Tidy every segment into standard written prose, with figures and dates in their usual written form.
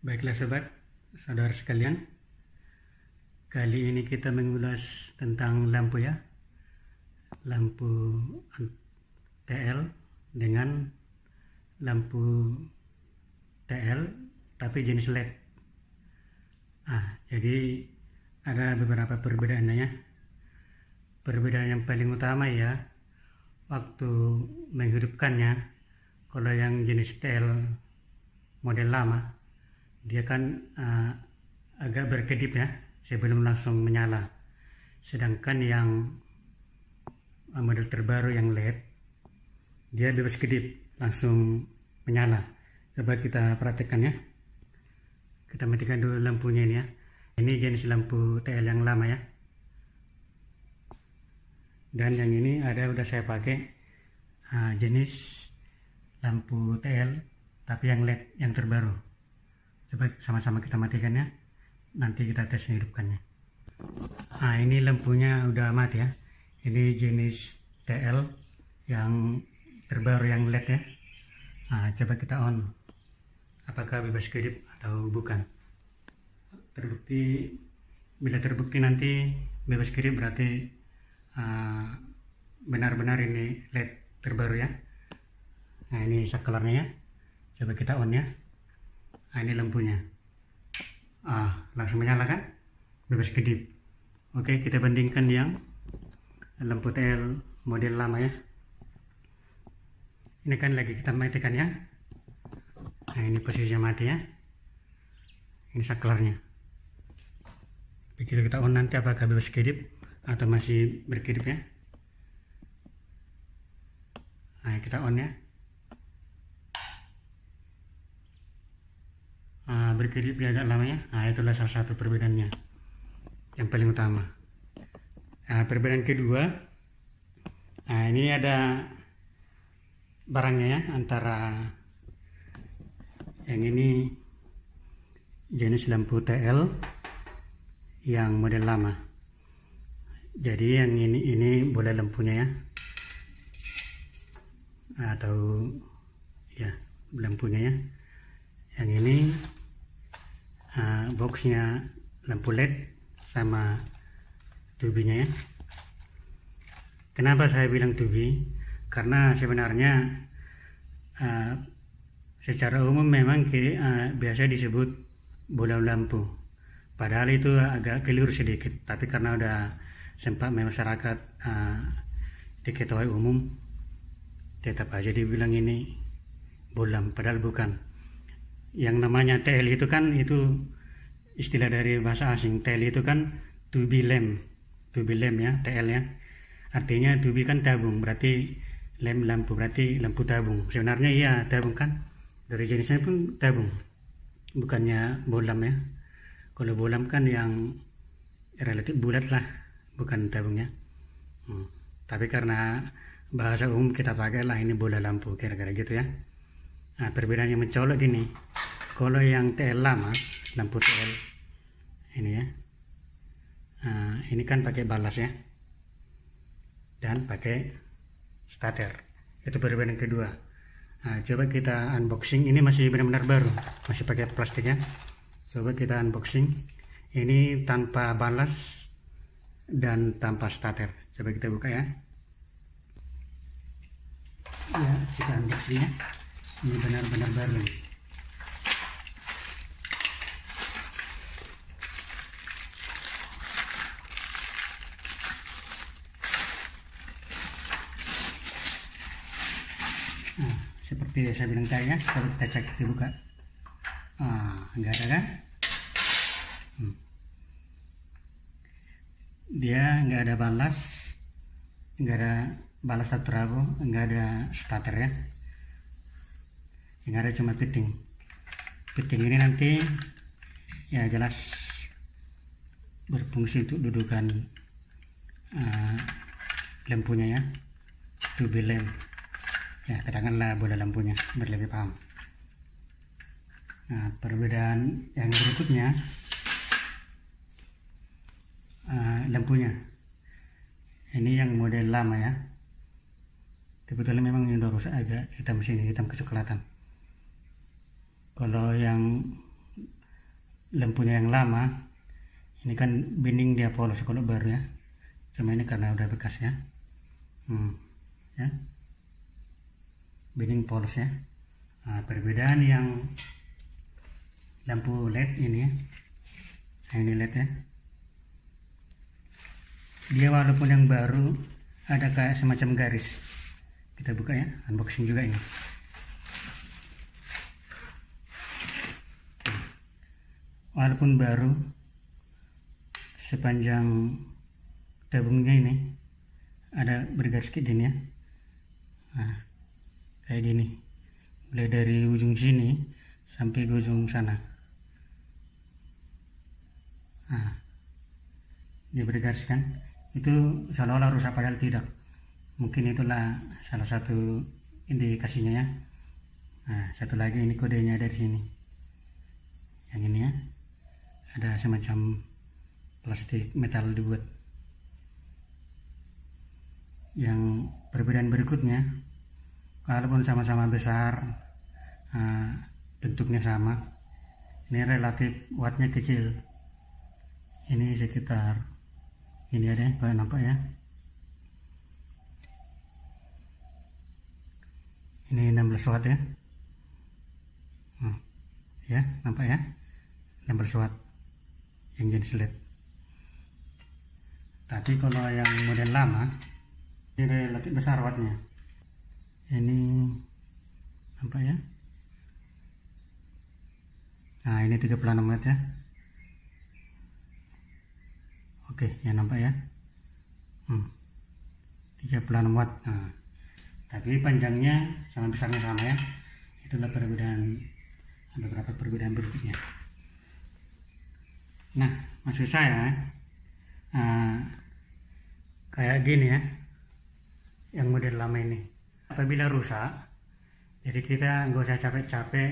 Baiklah sobat, saudara sekalian, kali ini kita mengulas tentang lampu ya, lampu TL dengan lampu TL tapi jenis LED. Jadi ada beberapa perbedaannya ya. Perbedaan yang paling utama ya, waktu menghidupkannya, kalau yang jenis TL model lama, dia kan agak berkedip ya sebelum langsung menyala. Sedangkan yang model terbaru yang LED, dia bebas kedip langsung menyala. Coba kita perhatikan ya. Kita matikan dulu lampunya ini ya. Ini jenis lampu TL yang lama ya. Dan yang ini udah saya pakai jenis lampu TL tapi yang LED yang terbaru. Coba sama-sama kita matikan ya. Nanti kita tes hidupkannya. Ini lampunya udah mati ya. Ini jenis TL yang terbaru yang LED ya. Coba kita on. Apakah bebas kedip atau bukan? Bila terbukti nanti bebas kedip berarti benar-benar ini LED terbaru ya. Ini saklarnya ya. Coba kita on ya. Ini lampunya. Langsung menyala kan? Bebas kedip. Oke, kita bandingkan yang lampu TL model lama ya. Ini kan lagi kita matikan ya. Ini posisinya mati ya. Ini saklarnya. Begitu kita on nanti apakah bebas kedip atau masih berkedip ya. Kita on ya. Berkedip dia agak lama ya. Itulah salah satu perbedaannya yang paling utama. Perbedaan kedua, ini ada barangnya ya, antara yang ini jenis lampu TL yang model lama. Jadi yang ini bola lampunya ya, atau ya lampunya ya. Yang ini boxnya lampu LED sama tubinya ya. Kenapa saya bilang tubi? Karena sebenarnya secara umum memang biasa disebut bola lampu. Padahal itu agak keliru sedikit. Tapi karena udah sempat masyarakat diketahui umum, tetap aja dibilang ini bolam. Padahal bukan. Yang namanya TL itu kan itu istilah dari bahasa asing. TL itu kan tubi lem ya, TL ya. Artinya tubi kan tabung, berarti lem lampu berarti lampu tabung. Sebenarnya iya tabung kan, dari jenisnya pun tabung, bukannya bolam ya. Kalau bolam kan yang relatif bulat lah, bukan tabungnya. Tapi karena bahasa umum kita pakai lah ini bola lampu, kira-kira gitu ya. Perbedaan yang mencolok gini, kalau yang TL lama, lampu TL ini ya, ini kan pakai balas ya, dan pakai starter. Itu perbedaan kedua. Coba kita unboxing. Ini masih benar-benar baru, masih pakai plastiknya. Coba kita unboxing. Ini tanpa balas dan tanpa starter. Coba kita buka ya. Kita unboxing ya. Ini benar-benar baru. Seperti saya bilang tadi ya, coba kita cek, kita buka. Enggak ada kan? Dia enggak ada balas, atau turbo, enggak ada starter ya. Yang ada cuma fitting. Fitting ini nanti ya jelas berfungsi untuk dudukan lampunya ya, tubi lem. Ya, katakanlah bola lampunya, biar lebih paham. Perbedaan yang berikutnya, lampunya. Ini yang model lama ya. Kebetulan memang ini udah rusak, agak hitam sini, hitam kecoklatan. Kalau yang lampunya yang lama, ini kan bening dia polos kalau baru ya, cuma ini karena udah bekas ya, ya bening polos ya. Nah, perbedaan yang lampu LED ini ya, nah, ini LED ya, dia walaupun yang baru ada kayak semacam garis. Kita buka ya, unboxing juga ini. Walaupun baru, sepanjang tabungnya ini ada bergaris sedikit ini ya. Nah, kayak gini, mulai dari ujung sini sampai ke ujung sana. Nah, dia bergaris kan, itu seolah-olah rusak padahal tidak. Mungkin itulah salah satu indikasinya ya. Nah, satu lagi ini kodenya dari sini, yang ini ya, ada semacam plastik metal dibuat. Yang perbedaan berikutnya, walaupun sama-sama besar, bentuknya sama, ini relatif wattnya kecil. Ini sekitar ini ada, kalau nampak ya, ini 16 watt ya. Ya, nampak ya, 16 watt yang jenis LED. Tapi kalau yang model lama ini relatif besar wattnya. Ini nampak ya. Nah, ini 36 watt ya. Oke, ya nampak ya. 36 watt. Nah, tapi panjangnya sama besarnya sama ya. Itulah perbedaan, beberapa perbedaan berikutnya. Nah, maksud saya kayak gini ya, yang model lama ini apabila rusak, jadi kita nggak usah capek-capek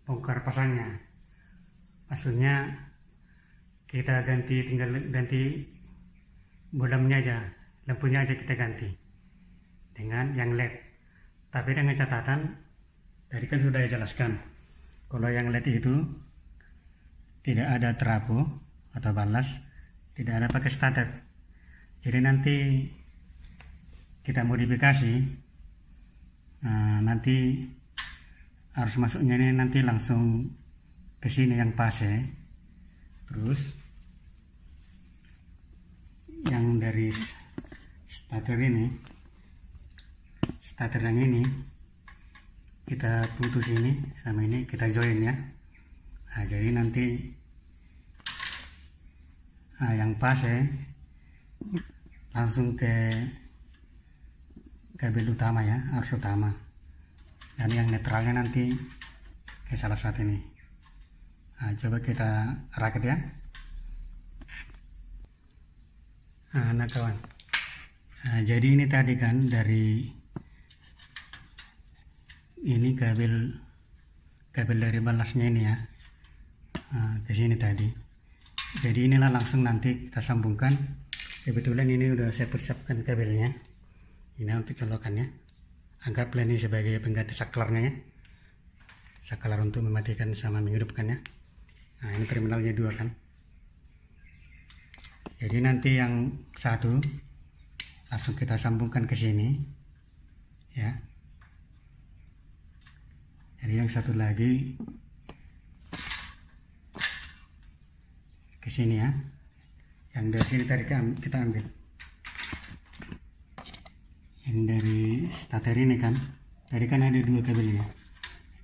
bongkar pasangnya. Maksudnya kita tinggal ganti bolamnya aja, lampunya aja kita ganti dengan yang LED. Tapi dengan catatan, tadi kan sudah jelaskan, kalau yang LED itu tidak ada trafo atau balas, tidak ada pakai starter. Jadi nanti kita modifikasi, nanti arus masuknya ini nanti langsung ke sini yang fase, terus yang dari starter ini, starter yang ini kita putus ini sama ini, kita join ya. Nah, jadi nanti yang fase langsung ke kabel utama ya, arus utama, dan yang netralnya nanti ke salah satu ini. Nah, coba kita rakit ya. Nah kawan, jadi ini tadi kan dari ini kabel dari balasnya ini ya, ke sini tadi. Jadi inilah langsung nanti kita sambungkan. Kebetulan ini udah saya persiapkan kabelnya. Ini untuk colokannya. Anggaplah ini sebagai pengganti saklarnya ya. Saklar untuk mematikan sama menghidupkannya. Nah, ini terminalnya 2 kan. Jadi nanti yang satu langsung kita sambungkan ke sini ya. Jadi yang satu lagi ke sini ya. Yang dari sini tadi kita ambil. Yang dari starter ini kan, tadi kan ada 2 kabelnya.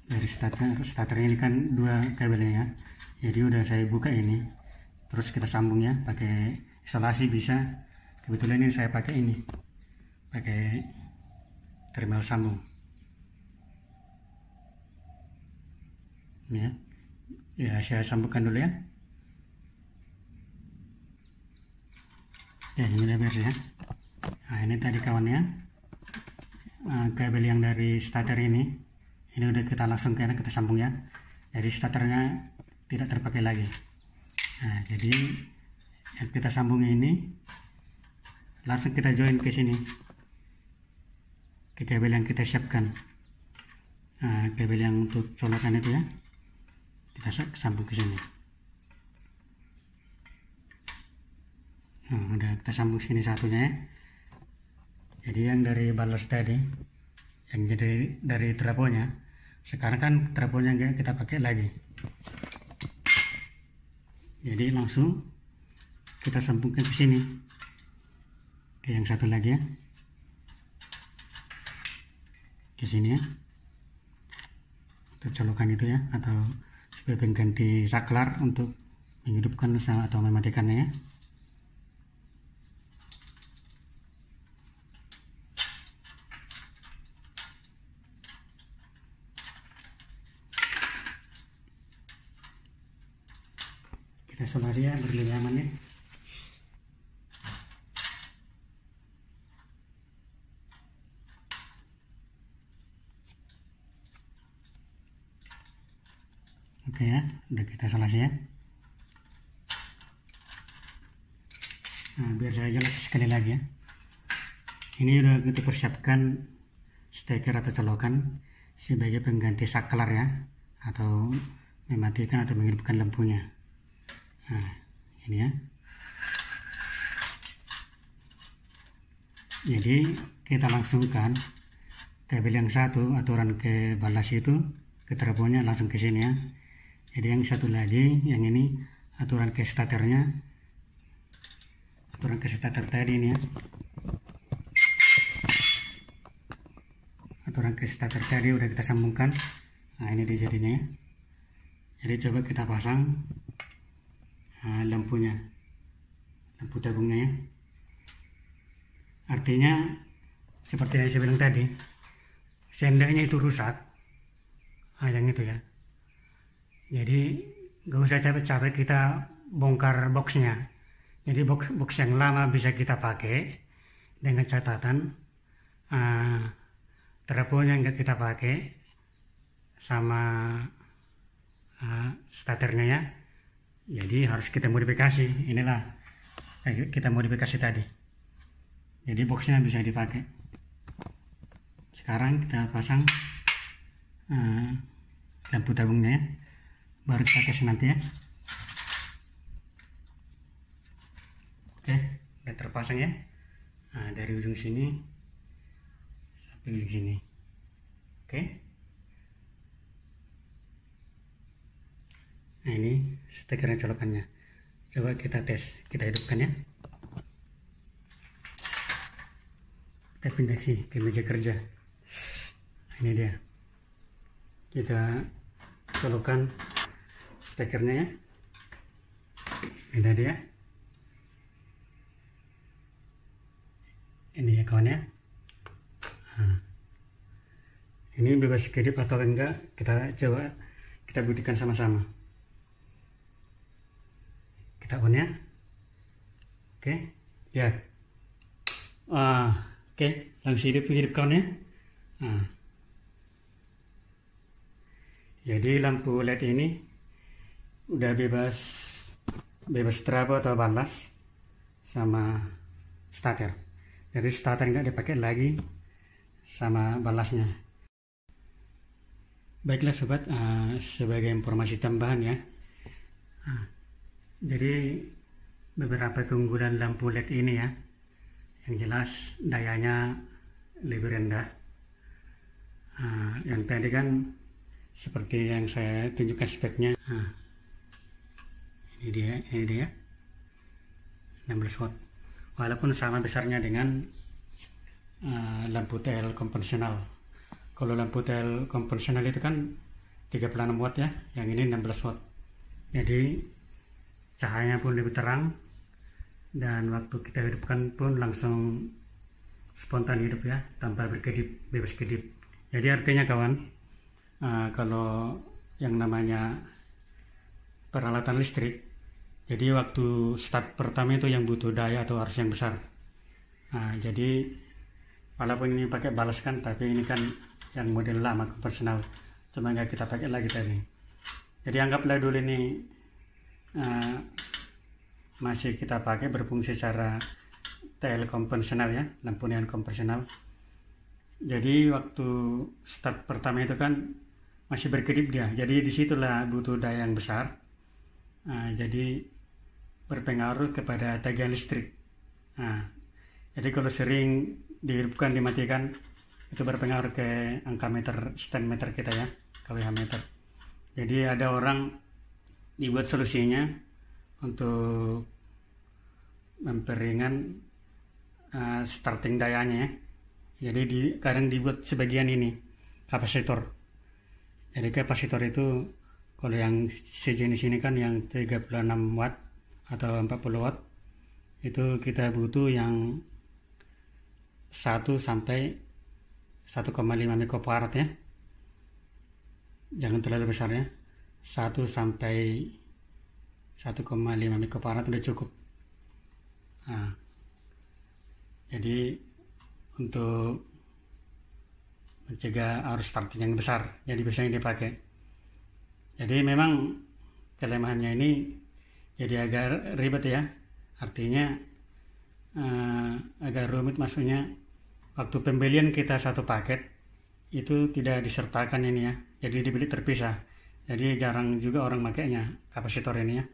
Dari starter ini kan 2 kabelnya ya. Jadi udah saya buka ini, terus kita sambung ya, pakai isolasi bisa. Kebetulan ini saya pakai ini, pakai terminal sambung. Ini ya, saya sambungkan dulu ya. Ya, ini udah beres ya. Nah, ini tadi kawannya, kabel yang dari starter ini udah kita langsung kita sambung ya. Jadi starternya tidak terpakai lagi. Nah, jadi yang kita sambung ini langsung kita join ke sini, ke kabel yang kita siapkan. Nah, kabel yang untuk colokan itu ya. kita sambung ke sini. Nah, udah kita sambung sini satunya ya. Jadi yang dari balas tadi, yang jadi dari trafonya, sekarang kan trafonya nggak kita pakai lagi. Jadi langsung kita sambungkan ke sini. Oke, yang satu lagi ya, ke sini ya, untuk colokan itu ya, atau sebagai pengganti saklar untuk menghidupkan atau mematikannya ya. Kita isolasi ya, berlebih aman ya. Oke ya, udah kita isolasi ya. Nah, biar saya jelas sekali lagi ya. Ini udah kita persiapkan steker atau colokan sebagai pengganti saklar ya, atau mematikan atau menghidupkan lampunya. Nah, ini ya. Jadi kita langsungkan kabel yang satu aturan ke balas itu, ke trafonya langsung ke sini ya. Jadi yang satu lagi, yang ini aturan ke starternya, aturan ke starter tadi ini ya. Aturan ke starter tadi udah kita sambungkan. Nah, ini dia jadinya ya. Jadi coba kita pasang lampunya, lampu tabungnya ya. Artinya seperti yang saya bilang tadi, seandainya itu rusak, yang itu ya, jadi gak usah capek-capek kita bongkar boxnya. Jadi box yang lama bisa kita pakai, dengan catatan trafonya nggak kita pakai sama starternya ya. Jadi harus kita modifikasi. Inilah kita modifikasi tadi. Jadi boxnya bisa dipakai. Sekarang kita pasang lampu tabungnya ya. Baru kita tes nanti ya. Oke, udah terpasang ya. Nah, dari ujung sini sampai ujung sini. Oke. Nah, ini stekernya colokannya. Coba kita tes, kita hidupkan ya. Kita pindah ke meja kerja. Nah, ini dia. Kita colokan stekernya ya. Ini dia. Ini ya kawan ya. Nah, ini bebas kedip atau enggak, kita coba kita buktikan sama-sama. Kita on ya. Oke, lihat. Oke, langsung hidup kawan ya. Nah, jadi lampu LED ini udah bebas trafo atau balas sama starter. Jadi starter nggak dipakai lagi sama balasnya. Baiklah sobat, sebagai informasi tambahan ya. Jadi beberapa keunggulan lampu LED ini ya. Yang jelas dayanya lebih rendah. Yang tadi kan seperti yang saya tunjukkan speknya. Ini dia 16 watt. Walaupun sama besarnya dengan lampu TL konvensional. Kalau lampu TL konvensional itu kan 36 watt ya, yang ini 16 watt. Jadi cahayanya pun lebih terang, dan waktu kita hidupkan pun langsung spontan hidup ya, tanpa berkedip, bebas kedip. Jadi artinya kawan, kalau yang namanya peralatan listrik, jadi waktu start pertama itu yang butuh daya atau arus yang besar. Jadi walaupun ini pakai balas kan, tapi ini kan yang model lama konvensional, cuma nggak kita pakai lagi tadi. Jadi anggaplah dulu ini masih kita pakai berfungsi secara TL konvensional ya, lampu neon konvensional. Jadi waktu start pertama itu kan masih berkedip dia, jadi disitulah butuh daya yang besar. Jadi berpengaruh kepada tagihan listrik. Jadi kalau sering dihidupkan dimatikan, itu berpengaruh ke angka meter, stand meter kita ya, kWh meter. Jadi ada orang dibuat solusinya untuk memperingan starting dayanya ya. Jadi kadang dibuat sebagian ini kapasitor. Jadi kapasitor itu kalau yang sejenis ini kan yang 36 watt atau 40 watt, itu kita butuh yang 1 sampai 1,5 mikrofarad ya. Jangan terlalu besar ya. 1 sampai 1,5 mikrofarad udah cukup. Jadi untuk mencegah arus starting yang besar, jadi biasanya dipakai. Jadi memang kelemahannya ini jadi agak ribet ya, artinya agak rumit. Maksudnya waktu pembelian kita satu paket itu tidak disertakan ini ya, jadi dibeli terpisah, jadi jarang juga orang makainya kapasitor ini ya.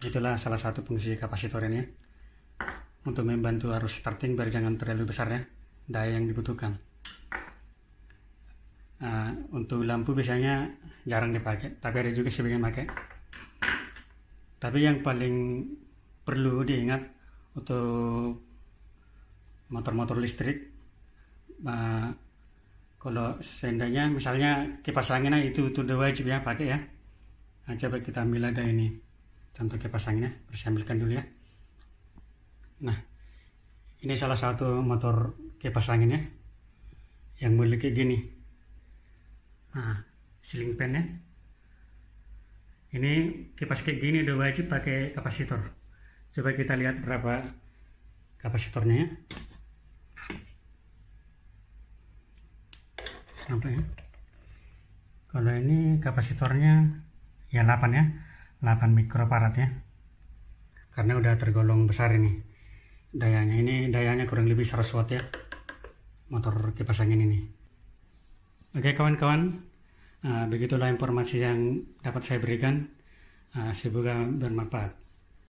Itulah salah satu fungsi kapasitor ini ya, untuk membantu arus starting biar jangan terlalu besar ya daya yang dibutuhkan. Untuk lampu biasanya jarang dipakai, tapi ada juga sebagian pakai. Tapi yang paling perlu diingat untuk motor-motor listrik, kalau seandainya misalnya kipas anginnya itu udah wajib ya pakai ya. Coba kita ambil ada ini contoh kipas anginnya, harus ambilkan dulu ya. Nah, ini salah satu motor kipas anginnya yang memiliki gini. Ceiling fan ya. Ini kipas kayak gini udah wajib pakai kapasitor. Coba kita lihat berapa kapasitornya ya. Sampai ya. Kalau ini kapasitornya ya 8 ya. 8 mikrofarad ya. Karena udah tergolong besar ini dayanya. Ini dayanya kurang lebih 100 watt ya, motor kipas angin ini. Oke kawan-kawan, begitulah informasi yang dapat saya berikan. Semoga bermanfaat.